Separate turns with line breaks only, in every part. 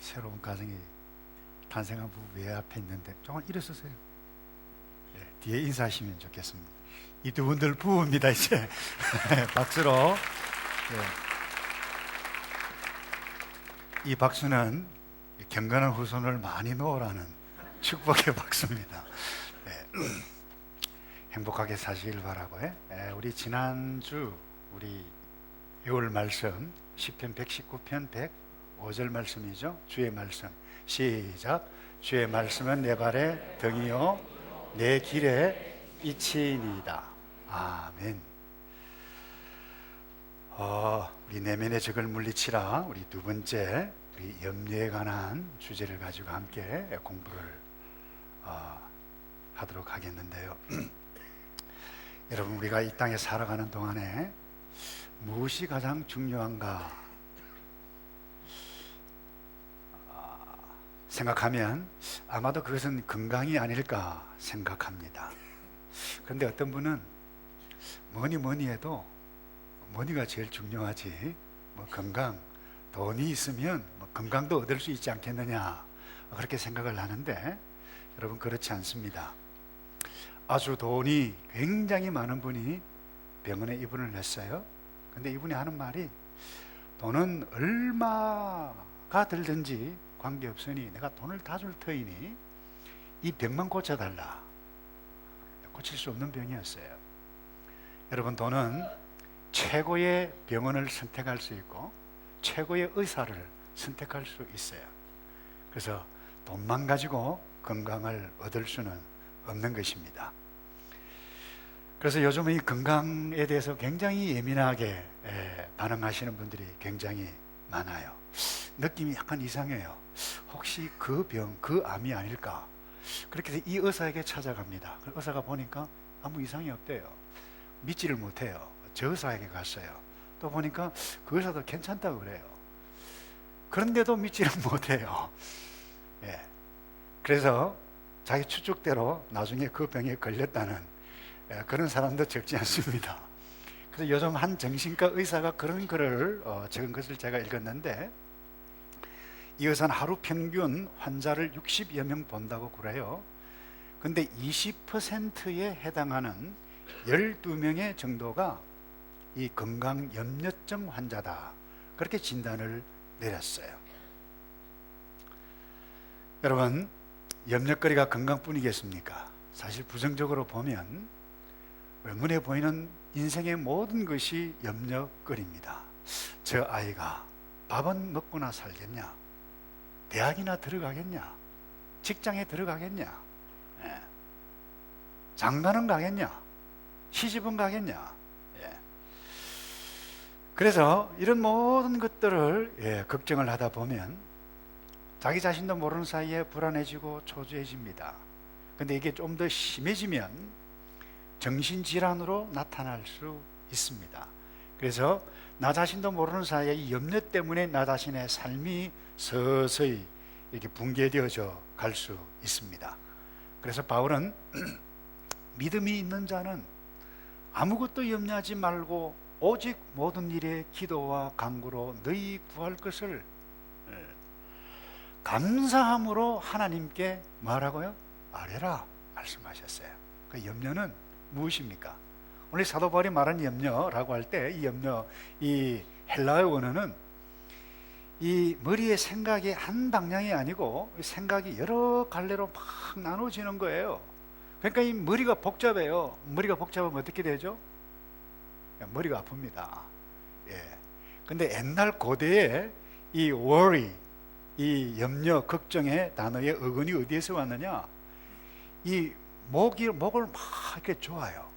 새로운 가정이 탄생한 부부 왜 앞에 있는데 조금 일어서세요. 뒤에 인사하시면 좋겠습니다. 이 두 분들 부부입니다. 이제 박수로. 이 박수는 경건한 후손을 많이 놓으라는 축복의 박수입니다. 행복하게 사시길 바라고요. 우리 지난주 우리 6월 말씀 시편 119편 105절 말씀이죠. 주의 말씀 시작. 주의 말씀은 내 발의 등이요 내 길에 빛이니이다. 아멘. 우리 내면의 적을 물리치라. 우리 두 번째 우리 염려에 관한 주제를 가지고 함께 공부를 하도록 하겠는데요. 여러분, 우리가 이 땅에 살아가는 동안에 무엇이 가장 중요한가 생각하면 아마도 그것은 건강이 아닐까 생각합니다. 그런데 어떤 분은 뭐니 해도 뭐니가 제일 중요하지, 건강, 돈이 있으면 건강도 얻을 수 있지 않겠느냐, 그렇게 생각을 하는데 여러분, 그렇지 않습니다. 아주 돈이 굉장히 많은 분이 병원에 입원을 했어요. 근데 이분이 하는 말이, 돈은 얼마가 들든지 관계없으니 내가 돈을 다 줄 터이니 이 병만 고쳐달라. 고칠 수 없는 병이었어요. 여러분, 돈은 최고의 병원을 선택할 수 있고 최고의 의사를 선택할 수 있어요. 그래서 돈만 가지고 건강을 얻을 수는 없는 것입니다. 그래서 요즘 이 건강에 대해서 굉장히 예민하게 반응하시는 분들이 굉장히 많아요. 느낌이 약간 이상해요. 혹시 그 병, 그 암이 아닐까? 그렇게 해서 이 의사에게 찾아갑니다. 그 의사가 보니까 아무 이상이 없대요. 믿지를 못해요. 저 의사에게 갔어요. 또 보니까 그 의사도 괜찮다고 그래요. 그런데도 믿지를 못해요. 그래서 자기 추측대로 나중에 그 병에 걸렸다는 그런 사람도 적지 않습니다. 그래서 요즘 한 정신과 의사가 그런 글을 적은 것을 제가 읽었는데, 이 의사는 하루 평균 환자를 60여 명 본다고 그래요. 근데 20%에 해당하는 12명의 정도가 이 건강 염려증 환자다, 그렇게 진단을 내렸어요. 여러분, 염려거리가 건강뿐이겠습니까? 사실 부정적으로 보면 눈에 보이는 인생의 모든 것이 염려거리입니다. 저 아이가 밥은 먹고나 살겠냐? 대학이나 들어가겠냐? 직장에 들어가겠냐? 장가는 가겠냐? 시집은 가겠냐? 그래서 이런 모든 것들을 걱정을 하다 보면 자기 자신도 모르는 사이에 불안해지고 초조해집니다. 근데 이게 좀 더 심해지면 정신질환으로 나타날 수 있습니다. 그래서 나 자신도 모르는 사이에 이 염려 때문에 나 자신의 삶이 서서히 이렇게 붕괴되어져 갈 수 있습니다. 그래서 바울은 믿음이 있는 자는 아무것도 염려하지 말고 오직 모든 일에 기도와 간구로 너희 구할 것을 감사함으로 하나님께 말하고요, 아뢰라 말씀하셨어요. 그 염려는 무엇입니까? 오늘 사도 바울이 말한 염려라고 할 때 이 염려, 이 헬라어 원어는 이 머리의 생각이 한 방향이 아니고 생각이 여러 갈래로 막 나눠지는 거예요. 그러니까 이 머리가 복잡해요. 머리가 복잡하면 어떻게 되죠? 머리가 아픕니다. 근데 옛날 고대에 이 worry, 이 염려, 걱정의 단어의 어근이 어디에서 왔느냐? 이 목을 막 이렇게 조아요.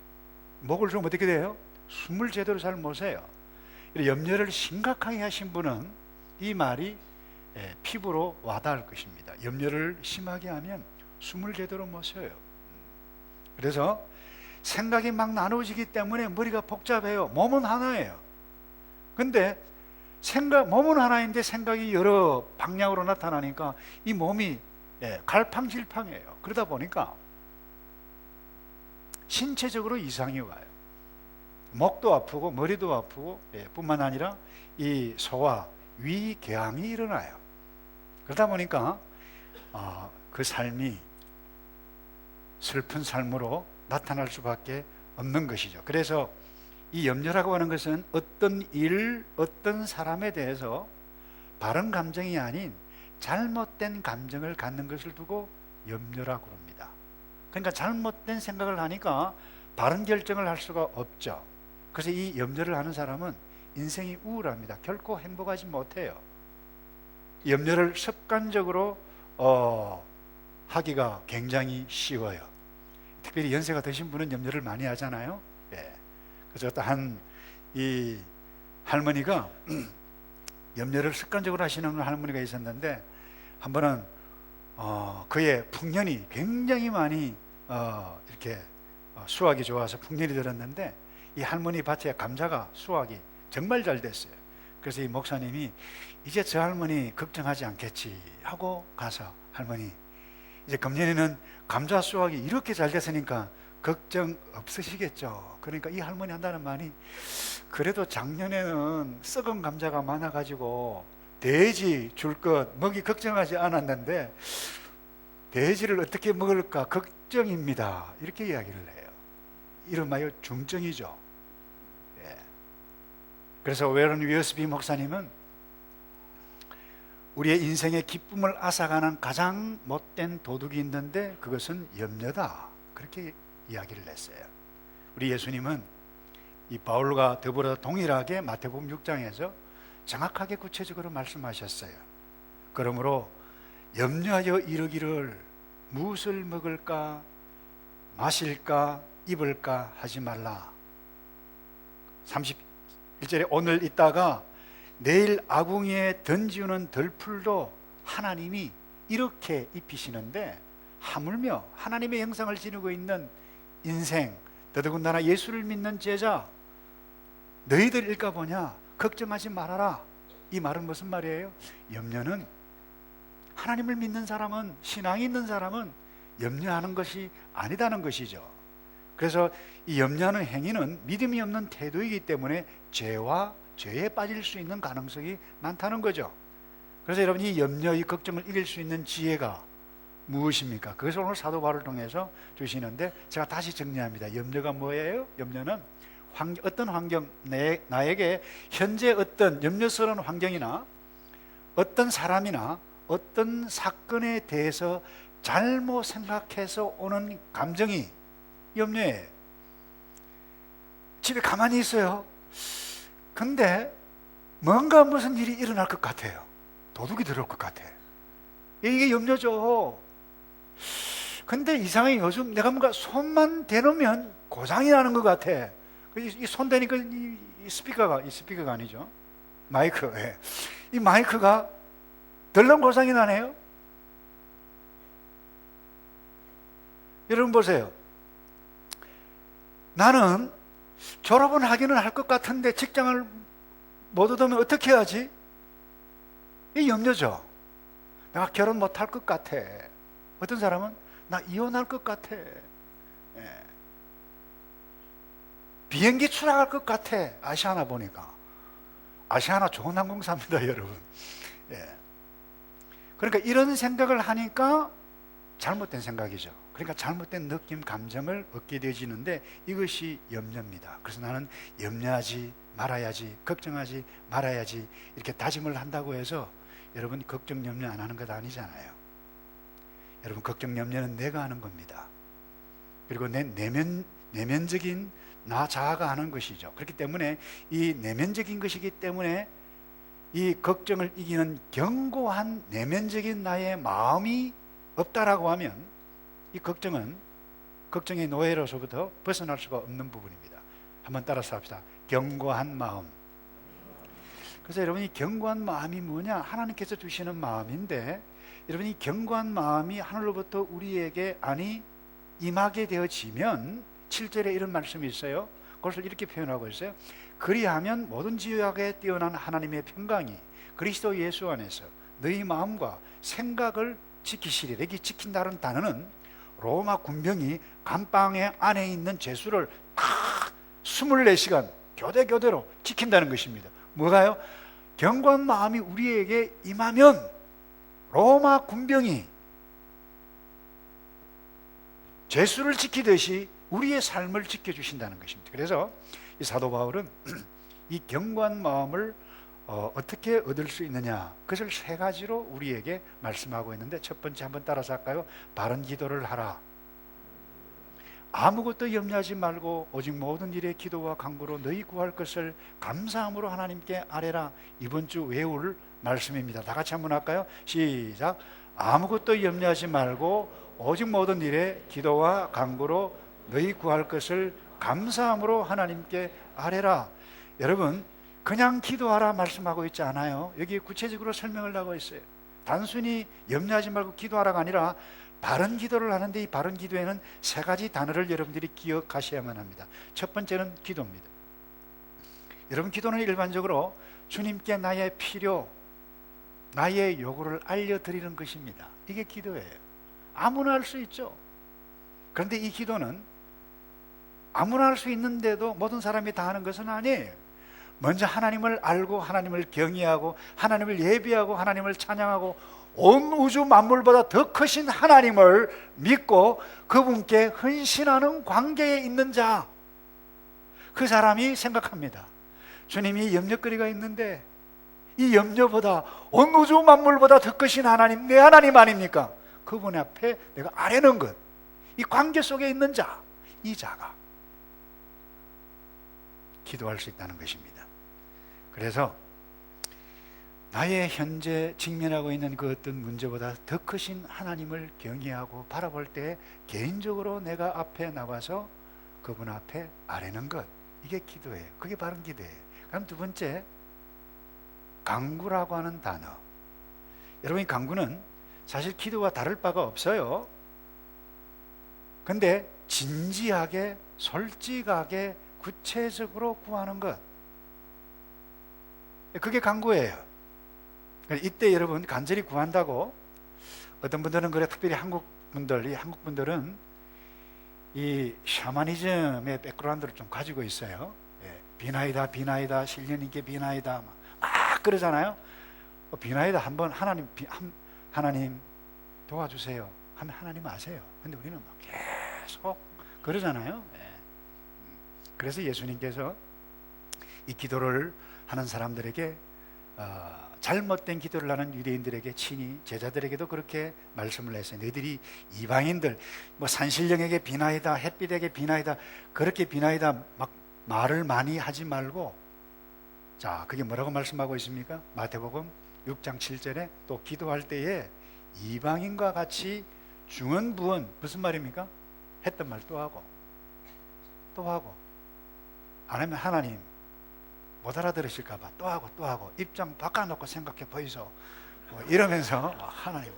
목을 조으면 어떻게 돼요? 숨을 제대로 잘 못 쉬어요. 염려를 심각하게 하신 분은 이 말이 피부로 와닿을 것입니다. 염려를 심하게 하면 숨을 제대로 못 쉬어요. 그래서 생각이 막 나눠지기 때문에 머리가 복잡해요. 몸은 하나예요. 근데 몸은 하나인데 생각이 여러 방향으로 나타나니까 이 몸이 갈팡질팡해요. 그러다 보니까 신체적으로 이상이 와요. 목도 아프고 머리도 아프고 뿐만 아니라 이 소화, 위궤양이 일어나요. 그러다 보니까 그 삶이 슬픈 삶으로 나타날 수밖에 없는 것이죠. 그래서 이 염려라고 하는 것은 어떤 일, 어떤 사람에 대해서 바른 감정이 아닌 잘못된 감정을 갖는 것을 두고 염려라고 합니다. 그러니까 잘못된 생각을 하니까 바른 결정을 할 수가 없죠. 그래서 이 염려를 하는 사람은 인생이 우울합니다. 결코 행복하지 못해요. 염려를 습관적으로 하기가 굉장히 쉬워요. 특별히 연세가 드신 분은 염려를 많이 하잖아요. 예. 그래서 어떤 이 할머니가 염려를 습관적으로 하시는 할머니가 있었는데, 한 번은 그의 풍년이 굉장히 많이 이렇게 수확이 좋아서 풍년이 들었는데, 이 할머니 밭에 감자가 수확이 정말 잘 됐어요. 그래서 이 목사님이 이제 저 할머니 걱정하지 않겠지 하고 가서, 할머니 이제 금년에는 감자 수확이 이렇게 잘 됐으니까 걱정 없으시겠죠. 그러니까 이 할머니 한다는 말이, 그래도 작년에는 썩은 감자가 많아가지고 돼지 줄 것 먹이 걱정하지 않았는데 돼지를 어떻게 먹을까 걱정입니다, 이렇게 이야기를 해요. 이름하여 중증이죠. 예. 그래서 웨런 위어스비 목사님은 우리의 인생의 기쁨을 앗아가는 가장 못된 도둑이 있는데 그것은 염려다, 그렇게 이야기를 했어요. 우리 예수님은 이 바울과 더불어 동일하게 마태복음 6장에서 정확하게 구체적으로 말씀하셨어요. 그러므로 염려하여 이르기를 무엇을 먹을까, 마실까, 입을까 하지 말라. 31절에 오늘 있다가 내일 아궁이에 던지우는 들풀도 하나님이 이렇게 입히시는데, 하물며 하나님의 형상을 지니고 있는 인생, 더더군다나 예수를 믿는 제자 너희들 일까 보냐, 걱정하지 말아라. 이 말은 무슨 말이에요? 염려는, 하나님을 믿는 사람은, 신앙이 있는 사람은 염려하는 것이 아니다는 것이죠. 그래서 이 염려하는 행위는 믿음이 없는 태도이기 때문에 죄에 빠질 수 있는 가능성이 많다는 거죠. 그래서 여러분, 이 염려, 이 걱정을 이길 수 있는 지혜가 무엇입니까? 그것을 오늘 사도 바울을 통해서 주시는데, 제가 다시 정리합니다. 염려가 뭐예요? 염려는 어떤 환경, 나에게 현재 어떤 염려스러운 환경이나 어떤 사람이나 어떤 사건에 대해서 잘못 생각해서 오는 감정이 염려예요. 집에 가만히 있어요. 근데 뭔가 무슨 일이 일어날 것 같아요. 도둑이 들어올 것 같아. 이게 염려죠. 근데 이상하게 요즘 내가 뭔가 손만 대놓으면 고장이 나는 것 같아. 이 손 대니까 이 스피커가 아니죠. 마이크. 예. 이 마이크가 덜렁 고장이 나네요. 여러분 보세요. 나는 졸업은 하기는 할 것 같은데 직장을 못 얻으면 어떻게 해야지? 이 염려죠. 내가 결혼 못 할 것 같아. 어떤 사람은 나 이혼할 것 같아. 예. 비행기 추락할 것 같아. 아시아나 보니까. 아시아나 좋은 항공사입니다, 여러분. 예. 그러니까 이런 생각을 하니까 잘못된 생각이죠. 그러니까 잘못된 느낌, 감정을 얻게 되어지는데 이것이 염려입니다. 그래서 나는 염려하지 말아야지, 걱정하지 말아야지, 이렇게 다짐을 한다고 해서 여러분 걱정 염려 안 하는 것 아니잖아요. 여러분, 걱정 염려는 내가 하는 겁니다. 그리고 내 내면적인 나 자아가 하는 것이죠. 그렇기 때문에 이 내면적인 것이기 때문에 이 걱정을 이기는 견고한 내면적인 나의 마음이 없다라고 하면 이 걱정의 노예로서부터 벗어날 수가 없는 부분입니다. 한번 따라서 합시다. 견고한 마음. 그래서 여러분, 이 견고한 마음이 뭐냐? 하나님께서 주시는 마음인데, 여러분, 이 견고한 마음이 하늘로부터 우리에게 임하게 되어지면 7절에 이런 말씀이 있어요. 그것을 이렇게 표현하고 있어요. 그리하면 모든 지혜에 뛰어난 하나님의 평강이 그리스도 예수 안에서 너희 마음과 생각을 지키시리라. 여기 지킨다는 단어는 로마 군병이 감방에 안에 있는 죄수를 다 24시간 교대로 지킨다는 것입니다. 뭐가요? 견고한 마음이 우리에게 임하면 로마 군병이 죄수를 지키듯이 우리의 삶을 지켜주신다는 것입니다. 그래서 이 사도 바울은 이 견고한 마음을 어떻게 얻을 수 있느냐, 그것을 세 가지로 우리에게 말씀하고 있는데, 첫 번째 한번 따라서 할까요? 바른 기도를 하라. 아무것도 염려하지 말고 오직 모든 일에 기도와 간구로 너희 구할 것을 감사함으로 하나님께 아뢰라. 이번 주 외울 말씀입니다. 다 같이 한번 할까요? 시작. 아무것도 염려하지 말고 오직 모든 일에 기도와 간구로 너희 구할 것을 감사함으로 하나님께 아뢰라. 여러분, 그냥 기도하라 말씀하고 있지 않아요. 여기 구체적으로 설명을 하고 있어요. 단순히 염려하지 말고 기도하라가 아니라 바른 기도를 하는데, 이 바른 기도에는 세 가지 단어를 여러분들이 기억하셔야만 합니다. 첫 번째는 기도입니다. 여러분, 기도는 일반적으로 주님께 나의 필요, 나의 요구를 알려드리는 것입니다. 이게 기도예요. 아무나 할 수 있죠. 그런데 이 기도는 아무나 할 수 있는데도 모든 사람이 다 하는 것은 아니에요. 먼저 하나님을 알고 하나님을 경외하고 하나님을 예배하고 하나님을 찬양하고 온 우주 만물보다 더 크신 하나님을 믿고 그분께 헌신하는 관계에 있는 자, 그 사람이 생각합니다. 주님이 염려거리가 있는데 이 염려보다 온 우주 만물보다 더 크신 하나님, 내 하나님 아닙니까? 그분 앞에 내가 아뢰는 것, 이 관계 속에 있는 자, 이 자가 기도할 수 있다는 것입니다. 그래서 나의 현재 직면하고 있는 그 어떤 문제보다 더 크신 하나님을 경외하고 바라볼 때 개인적으로 내가 앞에 나와서 그분 앞에 아뢰는 것, 이게 기도예요. 그게 바른 기도예요. 그럼 두 번째, 간구라고 하는 단어. 여러분, 이 간구는 사실 기도와 다를 바가 없어요. 근데 진지하게, 솔직하게, 구체적으로 구하는 것, 그게 간구예요. 이때 여러분, 간절히 구한다고, 어떤 분들은 그래, 특별히 한국 분들은 이 샤머니즘의 백그라운드를 좀 가지고 있어요. 예, 비나이다, 비나이다, 신령님께 비나이다, 막 그러잖아요. 비나이다 한번 하나님 도와주세요 하면 하나님 아세요. 근데 우리는 막 계속 그러잖아요. 예. 그래서 예수님께서 이 기도를 하는 사람들에게 잘못된 기도를 하는 유대인들에게 친히 제자들에게도 그렇게 말씀을 했어요. 너희들이 이방인들 산신령에게 비나이다, 햇빛에게 비나이다, 그렇게 비나이다 막 말을 많이 하지 말고, 자, 그게 뭐라고 말씀하고 있습니까? 마태복음 6장 7절에 또 기도할 때에 이방인과 같이 중언부언, 무슨 말입니까? 했던 말 또 하고 또 하고, 안 하면 하나님 못 알아들으실까봐 또 하고 입장 바꿔놓고 생각해 보이소, 이러면서 하나님은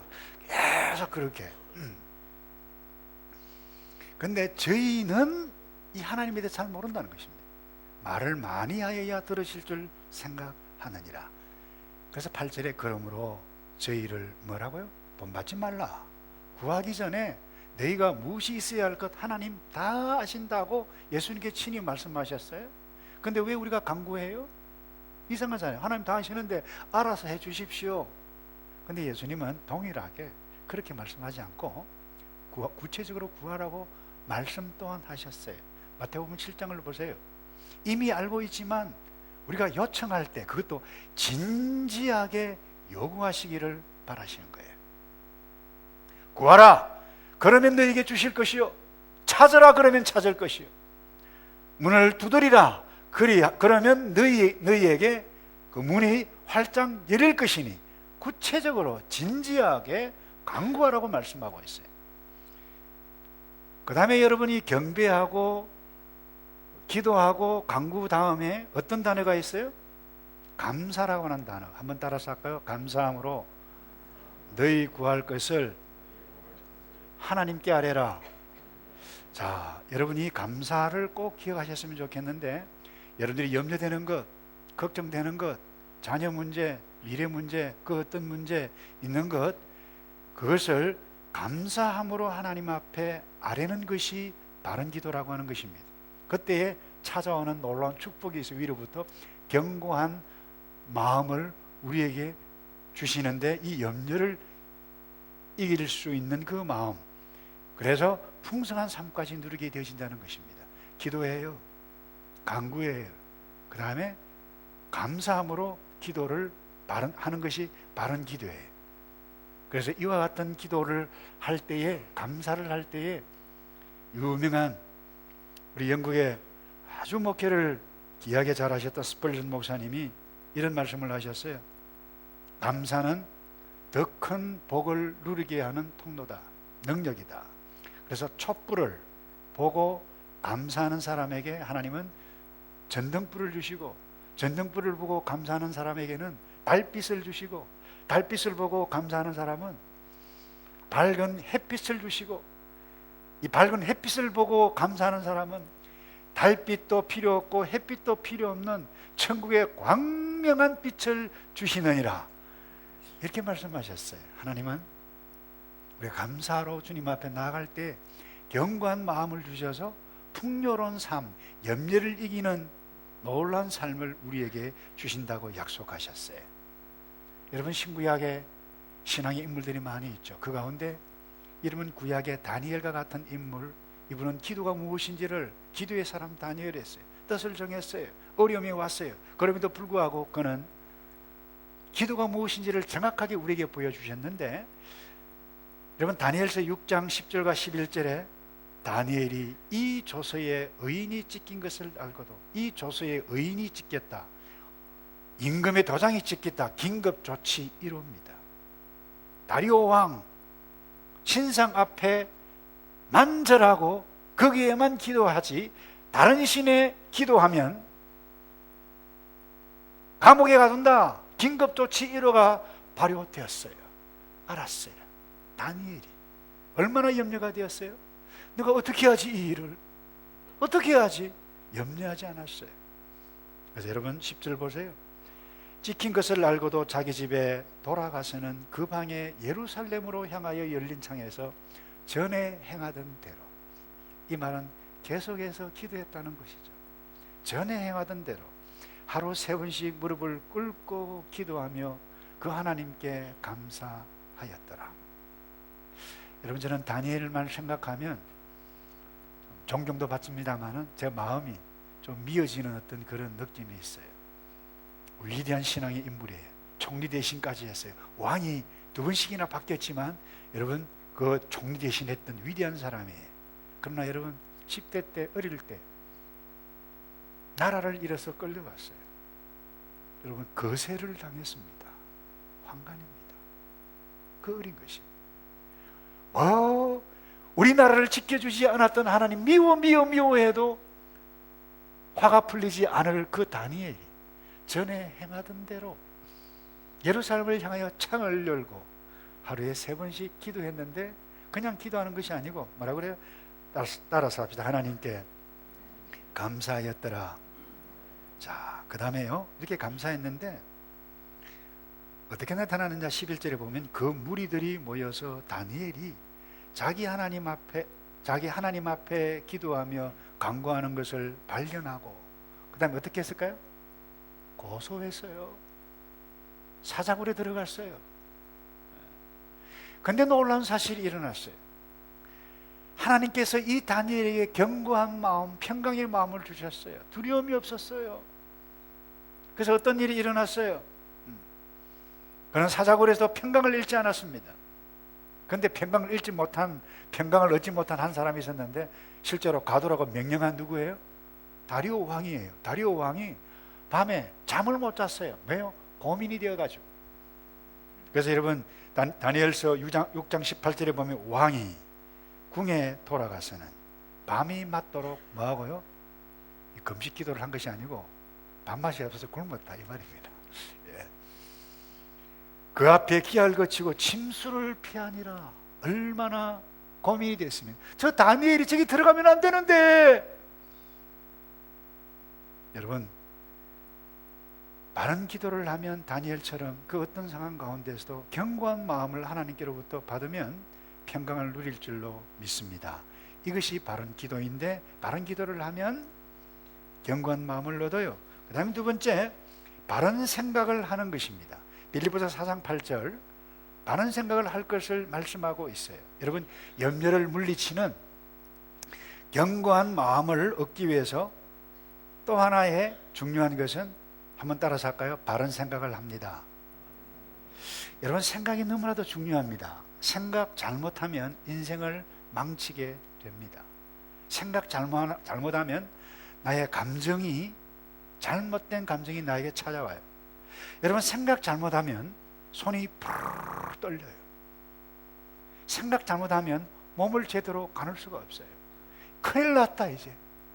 계속 그렇게. 근데 저희는 이 하나님에 대해 잘 모른다는 것입니다. 말을 많이 하여야 들으실 줄 생각하느니라. 그래서 8절에 그러므로 저희를 뭐라고요? 본받지 말라. 구하기 전에 너희가 무엇이 있어야 할 것 하나님 다 아신다고 예수님께 친히 말씀하셨어요. 근데 왜 우리가 간구해요? 이상하잖아요. 하나님 다 아시는데 알아서 해 주십시오. 근데 예수님은 동일하게 그렇게 말씀하지 않고 구체적으로 구하라고 말씀 또한 하셨어요. 마태복음 7장을 보세요. 이미 알고 있지만 우리가 요청할 때 그것도 진지하게 요구하시기를 바라시는 거예요. 구하라, 그러면 너희에게 주실 것이요, 찾으라, 그러면 찾을 것이요, 문을 두드리라, 그러면 너희에게 그 문이 활짝 열릴 것이니, 구체적으로 진지하게 간구하라고 말씀하고 있어요. 그 다음에 여러분이 경배하고 기도하고 간구 다음에 어떤 단어가 있어요? 감사라고 하는 단어. 한번 따라서 할까요? 감사함으로 너희 구할 것을 하나님께 아뢰라. 자, 여러분이 감사를 꼭 기억하셨으면 좋겠는데, 여러분들이 염려되는 것, 걱정되는 것, 자녀 문제, 미래 문제, 그 어떤 문제 있는 것, 그것을 감사함으로 하나님 앞에 아뢰는 것이 바른 기도라고 하는 것입니다. 그때에 찾아오는 놀라운 축복이 있어. 위로부터 견고한 마음을 우리에게 주시는데 이 염려를 이길 수 있는 그 마음, 그래서 풍성한 삶까지 누리게 되어진다는 것입니다. 기도해요, 간구해요, 그 다음에 감사함으로 기도를 하는 것이 바른 기도예요. 그래서 이와 같은 기도를 할 때에, 감사를 할 때에 유명한 우리 영국의 아주 목회를 귀하게 잘하셨던 스펄전 목사님이 이런 말씀을 하셨어요. 감사는 더 큰 복을 누리게 하는 통로다, 능력이다. 그래서 촛불을 보고 감사하는 사람에게 하나님은 전등불을 주시고, 전등불을 보고 감사하는 사람에게는 달빛을 주시고, 달빛을 보고 감사하는 사람은 밝은 햇빛을 주시고, 이 밝은 햇빛을 보고 감사하는 사람은 달빛도 필요 없고 햇빛도 필요 없는 천국의 광명한 빛을 주시느니라, 이렇게 말씀하셨어요. 하나님은 우리가 감사로 주님 앞에 나아갈 때 견고한 마음을 주셔서 풍요로운 삶, 염려를 이기는 놀라운 삶을 우리에게 주신다고 약속하셨어요. 여러분, 신구약에 신앙의 인물들이 많이 있죠. 그 가운데 이름은 구약의 다니엘과 같은 인물, 이분은 기도가 무엇인지를 기도의 사람 다니엘이었어요. 뜻을 정했어요. 어려움이 왔어요. 그럼에도 불구하고 그는 기도가 무엇인지를 정확하게 우리에게 보여주셨는데, 여러분, 다니엘서 6장 10절과 11절에 다니엘이 이 조서에 의인이 찍힌 것을 알고도 이 조서에 의인이 찍혔다, 임금의 도장이 찍혔다, 긴급 조치 1호입니다. 다리오 왕 신상 앞에 만절하고 거기에만 기도하지 다른 신에 기도하면 감옥에 가둔다. 긴급 조치 1호가 발효되었어요. 알았어요. 다니엘이 얼마나 염려가 되었어요. 내가 어떻게 하지, 이 일을 어떻게 하지? 염려하지 않았어요. 그래서 여러분 10절 보세요. 찍힌 것을 알고도 자기 집에 돌아가서는 그 방에 예루살렘으로 향하여 열린 창에서 전에 행하던 대로, 이 말은 계속해서 기도했다는 것이죠. 전에 행하던 대로 하루 3번씩 무릎을 꿇고 기도하며 그 하나님께 감사하였더라. 여러분, 저는 다니엘만 생각하면 존경도 받습니다만은 제 마음이 좀 미어지는 어떤 그런 느낌이 있어요. 위대한 신앙의 인물이에요. 총리 대신까지 했어요. 왕이 2번씩이나 바뀌었지만 여러분, 그 총리 대신 했던 위대한 사람이에요. 그러나 여러분, 10대 때, 어릴 때 나라를 잃어서 끌려갔어요. 여러분, 거세를 당했습니다. 환관입니다. 그 어린 것이 우리나라를 지켜주지 않았던 하나님 미워해도 화가 풀리지 않을 그 다니엘이 전에 행하던 대로 예루살렘을 향하여 창을 열고 하루에 3번씩 기도했는데, 그냥 기도하는 것이 아니고 뭐라 그래요? 따라서 합시다. 하나님께 감사하였더라. 자, 그 다음에요, 이렇게 감사했는데 어떻게 나타나느냐. 11절에 보면 그 무리들이 모여서 다니엘이 자기 하나님 앞에 기도하며 간구하는 것을 발견하고, 그 다음에 어떻게 했을까요? 고소했어요. 사자굴에 들어갔어요. 근데 놀라운 사실이 일어났어요. 하나님께서 이 다니엘에게 견고한 마음, 평강의 마음을 주셨어요. 두려움이 없었어요. 그래서 어떤 일이 일어났어요? 그는 사자굴에서 평강을 잃지 않았습니다. 그런데 평강을 얻지 못한 한 사람이 있었는데, 실제로 가두라고 명령한 누구예요? 다리오 왕이에요. 다리오 왕이 밤에 잠을 못 잤어요. 왜요? 고민이 되어가지고. 그래서 여러분, 다니엘서 6장 18절에 보면 왕이 궁에 돌아가서는 밤이 맞도록 뭐하고요? 금식 기도를 한 것이 아니고 밥맛이 없어서 굶었다, 이 말입니다. 예. 그 앞에 기할 거치고 침수를 피하니라. 얼마나 고민이 됐으면. 저 다니엘이 저기 들어가면 안 되는데. 여러분, 바른 기도를 하면 다니엘처럼 그 어떤 상황 가운데서도 견고한 마음을 하나님께로부터 받으면 평강을 누릴 줄로 믿습니다. 이것이 바른 기도인데, 바른 기도를 하면 견고한 마음을 얻어요. 그 다음에 2번째, 바른 생각을 하는 것입니다. 빌립보서 4장 8절, 바른 생각을 할 것을 말씀하고 있어요. 여러분, 염려를 물리치는 견고한 마음을 얻기 위해서 또 하나의 중요한 것은, 한번 따라서 할까요? 바른 생각을 합니다. 여러분, 생각이 너무나도 중요합니다. 생각 잘못하면 인생을 망치게 됩니다. 생각 잘못하면 나의 감정이, 잘못된 감정이 나에게 찾아와요. 여러분, 생각 잘못하면 손이 푸르르 떨려요. 생각 잘못하면 몸을 제대로 가눌 수가 없어요. 큰일 났다, 이제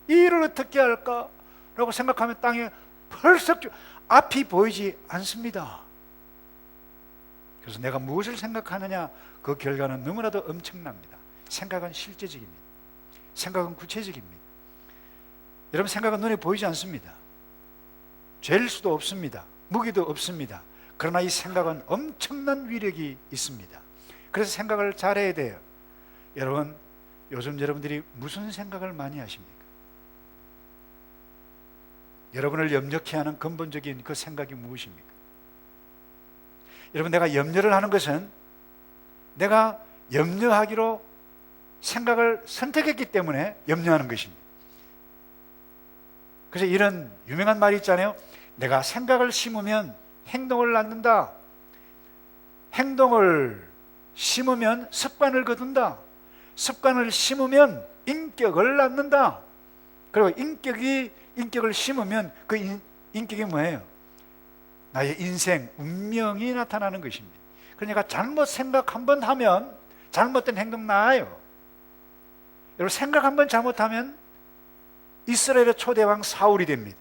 이 일을 어떻게 할까 라고 생각하면 땅에 펄썩 앞이 보이지 않습니다. 그래서 내가 무엇을 생각하느냐, 그 결과는 너무나도 엄청납니다. 생각은 실제적입니다. 생각은 구체적입니다. 여러분, 생각은 눈에 보이지 않습니다. 죄일 수도 없습니다. 무기도 없습니다. 그러나 이 생각은 엄청난 위력이 있습니다. 그래서 생각을 잘해야 돼요. 여러분, 요즘 여러분들이 무슨 생각을 많이 하십니까? 여러분을 염려케 하는 근본적인 그 생각이 무엇입니까? 여러분, 내가 염려를 하는 것은 내가 염려하기로 생각을 선택했기 때문에 염려하는 것입니다. 그래서 이런 유명한 말이 있잖아요. 내가 생각을 심으면 행동을 낳는다. 행동을 심으면 습관을 거둔다. 습관을 심으면 인격을 낳는다. 그리고 인격을 심으면 그 인격이 뭐예요? 나의 인생, 운명이 나타나는 것입니다. 그러니까 잘못 생각 한번 하면 잘못된 행동 나아요. 여러분, 생각 한번 잘못하면 이스라엘의 초대왕 사울이 됩니다.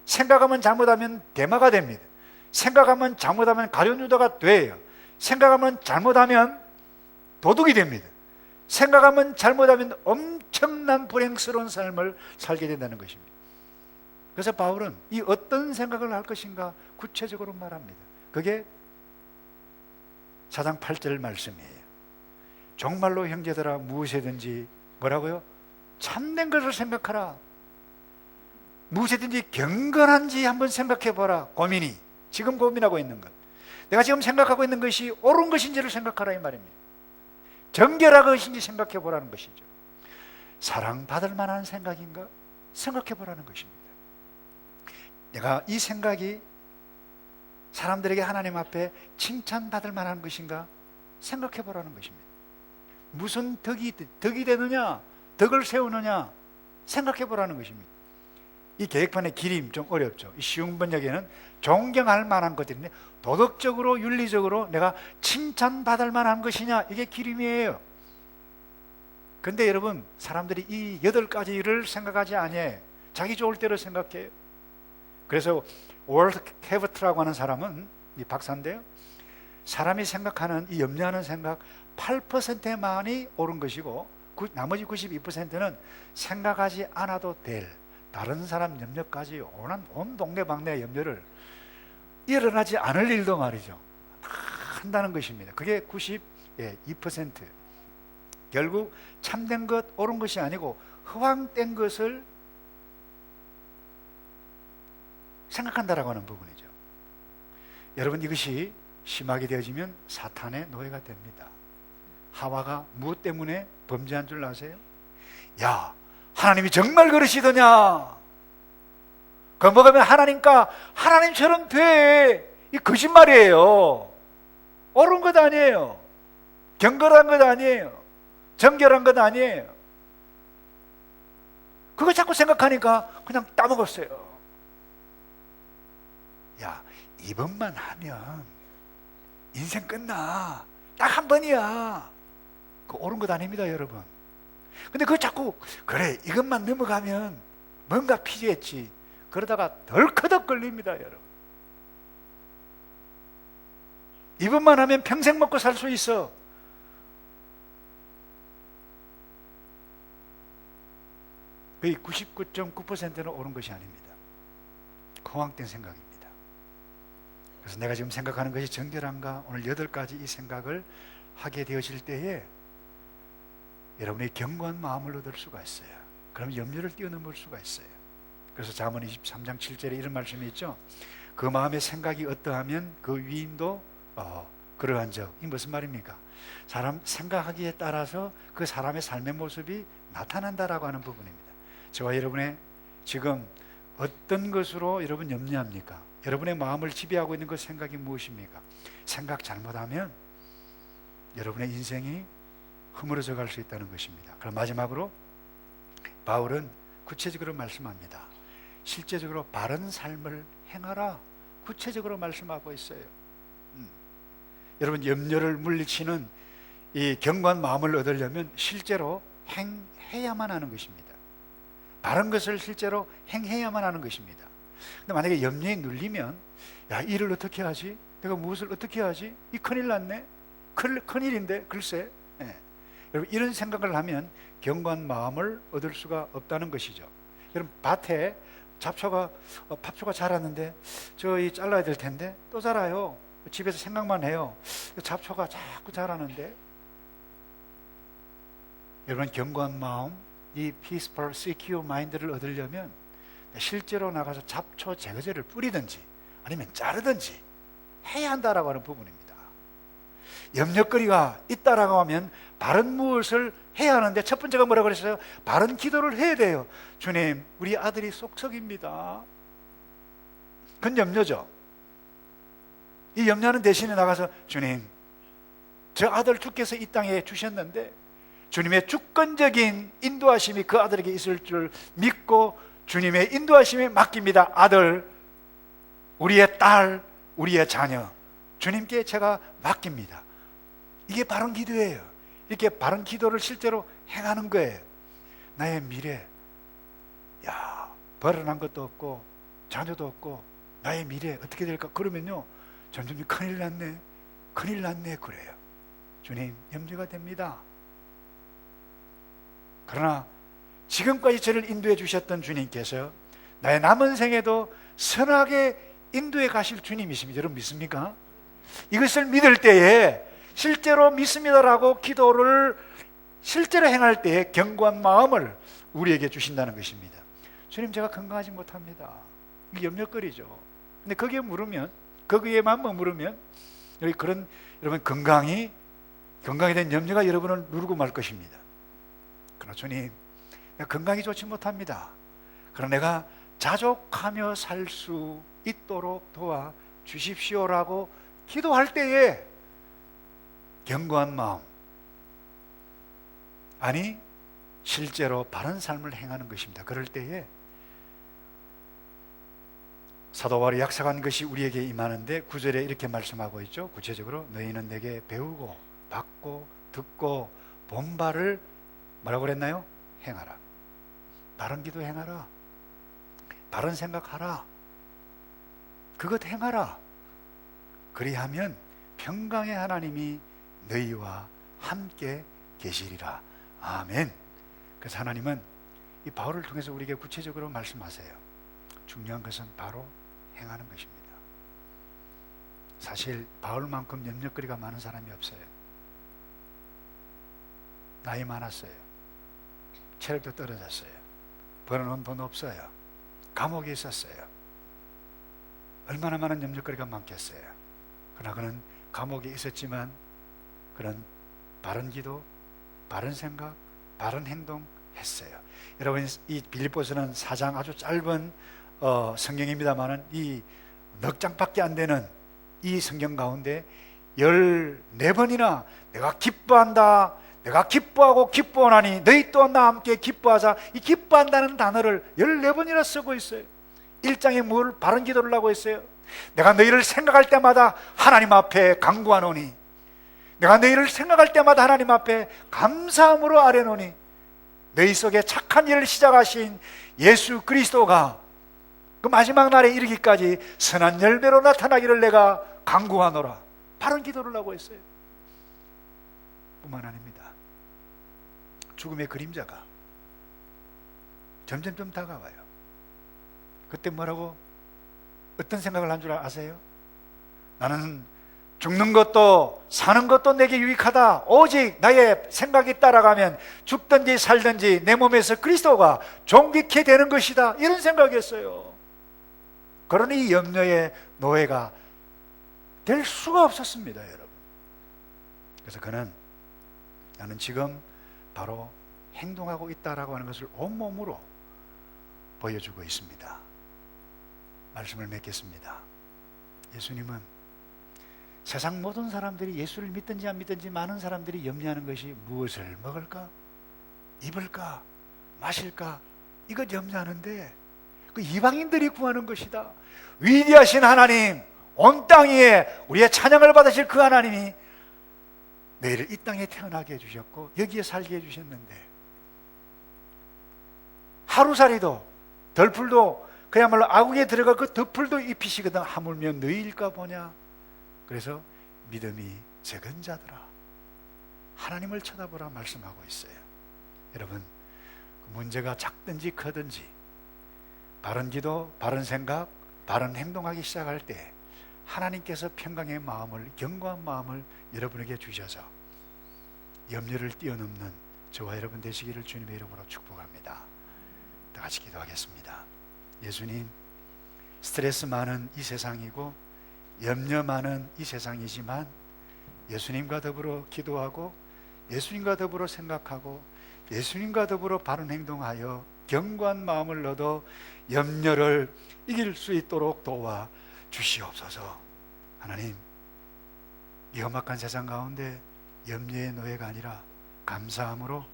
생각하면 잘못하면 대마가 됩니다. 생각하면 잘못하면 가룟 유다가 돼요. 생각하면 잘못하면 도둑이 됩니다. 생각하면 잘못하면 엄청난 불행스러운 삶을 살게 된다는 것입니다. 그래서 바울은 이 어떤 생각을 할 것인가 구체적으로 말합니다. 그게 4장 8절 말씀이에요. 정말로 형제들아, 무엇이든지 뭐라고요? 참된 것을 생각하라. 무엇이든지 경건한지 한번 생각해 보라. 고민이, 지금 고민하고 있는 것, 내가 지금 생각하고 있는 것이 옳은 것인지를 생각하라, 이 말입니다. 정결한 것인지 생각해 보라는 것이죠. 사랑받을 만한 생각인가 생각해 보라는 것입니다. 내가 이 생각이 사람들에게 하나님 앞에 칭찬받을 만한 것인가 생각해 보라는 것입니다. 무슨 덕이 되느냐, 덕을 세우느냐 생각해 보라는 것입니다. 이 계획판의 기림 좀 어렵죠. 이 쉬운 번역에는 존경할 만한 것들인데, 도덕적으로 윤리적으로 내가 칭찬받을 만한 것이냐, 이게 기림이에요. 근데 여러분, 사람들이 이 8가지를 생각하지 아니해요. 자기 좋을 대로 생각해요. 그래서 월트 캐버트라고 하는 사람은, 이 박사인데요, 사람이 생각하는, 이 염려하는 생각 8%만이 옳은 것이고 나머지 92%는 생각하지 않아도 될, 다른 사람 염려까지 온 동네방네 염려를 일어나지 않을 일도 말이죠, 다 한다는 것입니다. 그게 92%. 결국 참된 것, 옳은 것이 아니고 허황된 것을 생각한다라고 하는 부분이죠. 여러분, 이것이 심하게 되어지면 사탄의 노예가 됩니다. 하와가 무엇 때문에 범죄한 줄 아세요? 야, 하나님이 정말 그러시더냐? 그거 먹으면 하나님처럼 돼. 이 거짓말이에요. 옳은 것 아니에요. 경건한 것 아니에요. 정결한 것 아니에요. 그거 자꾸 생각하니까 그냥 따먹었어요. 야, 이번만 하면 인생 끝나. 딱 한 번이야. 그거 옳은 것 아닙니다, 여러분. 근데 그거 자꾸, 그래, 이것만 넘어가면 뭔가 필요했지. 그러다가 덜커덕 걸립니다, 여러분. 이번만 하면 평생 먹고 살 수 있어. 거의 99.9%는 옳은 것이 아닙니다. 허황된 생각입니다. 그래서 내가 지금 생각하는 것이 정결한가? 오늘 8가지 이 생각을 하게 되어질 때에 여러분의 견고한 마음을 얻을 수가 있어요. 그럼 염려를 뛰어넘을 수가 있어요. 그래서 잠언 23장 7절에 이런 말씀이 있죠. 그 마음의 생각이 어떠하면 그 위인도 그러한 적, 이 무슨 말입니까? 사람 생각하기에 따라서 그 사람의 삶의 모습이 나타난다라고 하는 부분입니다. 저와 여러분의 지금 어떤 것으로 여러분 염려합니까? 여러분의 마음을 지배하고 있는 그 생각이 무엇입니까? 생각 잘못하면 여러분의 인생이 흐물어져 갈 수 있다는 것입니다. 그럼 마지막으로 바울은 구체적으로 말씀합니다. 실제적으로 바른 삶을 행하라, 구체적으로 말씀하고 있어요. 여러분, 염려를 물리치는 이 견고한 마음을 얻으려면 실제로 행해야만 하는 것입니다. 바른 것을 실제로 행해야만 하는 것입니다. 근데 만약에 염려에 눌리면, 야, 일을 어떻게 하지? 내가 무엇을 어떻게 하지? 이 큰일 났네? 큰일인데, 글쎄. 여러분, 이런 생각을 하면 견고한 마음을 얻을 수가 없다는 것이죠. 여러분, 밭에 잡초가 자랐는데 저희 잘라야 될 텐데 또 자라요. 집에서 생각만 해요. 잡초가 자꾸 자라는데. 여러분, 견고한 마음, 이 peaceful, secure mind를 얻으려면 실제로 나가서 잡초 제거제를 뿌리든지 아니면 자르든지 해야 한다라고 하는 부분입니다. 염려거리가 있다라고 하면 바른 무엇을 해야 하는데, 첫 번째가 뭐라고 그랬어요? 바른 기도를 해야 돼요. 주님, 우리 아들이 쏙쏙입니다. 그건 염려죠. 이 염려는 대신에 나가서, 주님, 저 아들 주께서 이 땅에 주셨는데 주님의 주권적인 인도하심이 그 아들에게 있을 줄 믿고 주님의 인도하심에 맡깁니다. 아들, 우리의 딸, 우리의 자녀, 주님께 제가 맡깁니다. 이게 바른 기도예요. 이렇게 바른 기도를 실제로 행하는 거예요. 나의 미래, 야, 벌어난 것도 없고 자녀도 없고 나의 미래 어떻게 될까? 그러면요, 점점 큰일 났네 그래요. 주님, 염려가 됩니다. 그러나 지금까지 저를 인도해 주셨던 주님께서 나의 남은 생에도 선하게 인도해 가실 주님이십니다. 여러분, 믿습니까? 이것을 믿을 때에 실제로 믿습니다라고 기도를 실제로 행할 때에 견고한 마음을 우리에게 주신다는 것입니다. 주님, 제가 건강하지 못합니다. 이게 염려거리죠. 근데 거기에만 머무르면 여러분, 건강에 대한 염려가 여러분을 누르고 말 것입니다. 그러나 주님, 내가 건강이 좋지 못합니다. 그러나 내가 자족하며 살 수 있도록 도와 주십시오라고 기도할 때에 견고한 마음, 아니 실제로 바른 삶을 행하는 것입니다. 그럴 때에 사도 바울이 약속한 것이 우리에게 임하는데 9절에 이렇게 말씀하고 있죠. 구체적으로 너희는 내게 배우고 받고 듣고 본 바를 뭐라고 그랬나요? 행하라. 바른 기도 행하라. 바른 생각하라. 그것 행하라. 그리하면 평강의 하나님이 너희와 함께 계시리라. 아멘. 그래서 하나님은 이 바울을 통해서 우리에게 구체적으로 말씀하세요. 중요한 것은 바로 행하는 것입니다. 사실 바울만큼 염려거리가 많은 사람이 없어요. 나이 많았어요. 체력도 떨어졌어요. 벌어놓은 돈 없어요. 감옥에 있었어요. 얼마나 많은 염려거리가 많겠어요. 그러나 그는 감옥에 있었지만 그런 바른 기도, 바른 생각, 바른 행동 했어요. 여러분, 이 빌립보서는 4장 아주 짧은 성경입니다만은 이 넉 장밖에 안 되는 이 성경 가운데 14번이나 내가 기뻐한다, 내가 기뻐하고 기뻐하나니 너희 또한 나와 함께 기뻐하자, 이 기뻐한다는 단어를 14번이나 쓰고 있어요. 1장에 뭘 바른 기도를 하고 있어요. 내가 너희를 생각할 때마다 하나님 앞에 간구하노니, 내가 너희를 생각할 때마다 하나님 앞에 감사함으로 아뢰노니, 너희 속에 착한 일을 시작하신 예수 그리스도가 그 마지막 날에 이르기까지 선한 열매로 나타나기를 내가 간구하노라. 바른 기도를 하고 있어요. 뿐만 아닙니다. 죽음의 그림자가 점점 다가와요. 그때 뭐라고, 어떤 생각을 한 줄 아세요? 나는 죽는 것도 사는 것도 내게 유익하다. 오직 나의 생각이 따라가면 죽든지 살든지 내 몸에서 그리스도가 존귀케 되는 것이다. 이런 생각이었어요. 그러니 이 염려의 노예가 될 수가 없었습니다. 여러분, 그래서 그는 나는 지금 바로 행동하고 있다라고 하는 것을 온몸으로 보여주고 있습니다. 말씀을 맺겠습니다. 예수님은 세상 모든 사람들이 예수를 믿든지 안 믿든지 많은 사람들이 염려하는 것이 무엇을 먹을까? 입을까? 마실까? 이것 염려하는데 그 이방인들이 구하는 것이다. 위대하신 하나님, 온 땅 위에 우리의 찬양을 받으실 그 하나님이 너희를 이 땅에 태어나게 해주셨고 여기에 살게 해주셨는데 하루살이도 덜풀도 그야말로 아궁이에 들어갈 그 덜풀도 입히시거든 하물며 너희일까 보냐. 그래서 믿음이 적은 자들아 하나님을 쳐다보라 말씀하고 있어요. 여러분, 문제가 작든지 크든지 바른 기도, 바른 생각, 바른 행동하기 시작할 때 하나님께서 평강의 마음을, 견고한 마음을 여러분에게 주셔서 염려를 뛰어넘는 저와 여러분 되시기를 주님의 이름으로 축복합니다. 다 같이 기도하겠습니다. 예수님, 스트레스 많은 이 세상이고 염려 많은 이 세상이지만 예수님과 더불어 기도하고 예수님과 더불어 생각하고 예수님과 더불어 바른 행동하여 견고한 마음을 얻어 염려를 이길 수 있도록 도와 주시옵소서. 하나님, 이 험악한 세상 가운데 염려의 노예가 아니라 감사함으로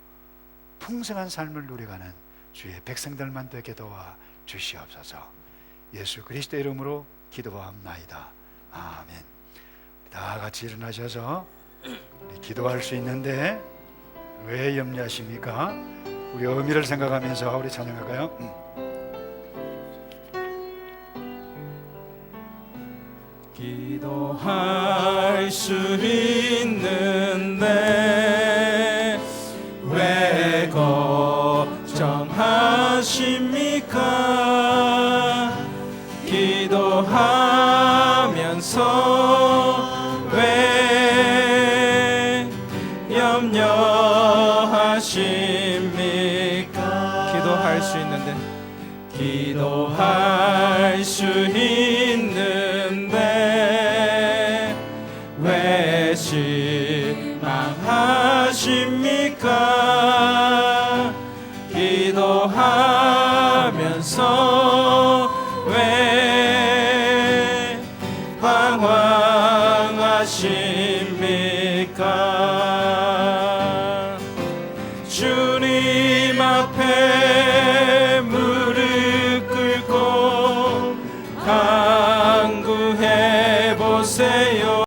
풍성한 삶을 누려가는 주의 백성들만 되게 도와 주시옵소서. 예수 그리스도의 이름으로 기도하옵나이다. 아멘. 다 같이 일어나셔서 우리 기도할 수 있는데 왜 염려하십니까? 우리 의미를 생각하면서 우리 찬양할까요?
기도할 수 있는데 왜 걱정하십니까? 기도하면서 왜 염려하십니까? 기도할 수 있는데 기도할 수 있는데 왜 실망하십니까? 기도하면서 왜 방황하십니까?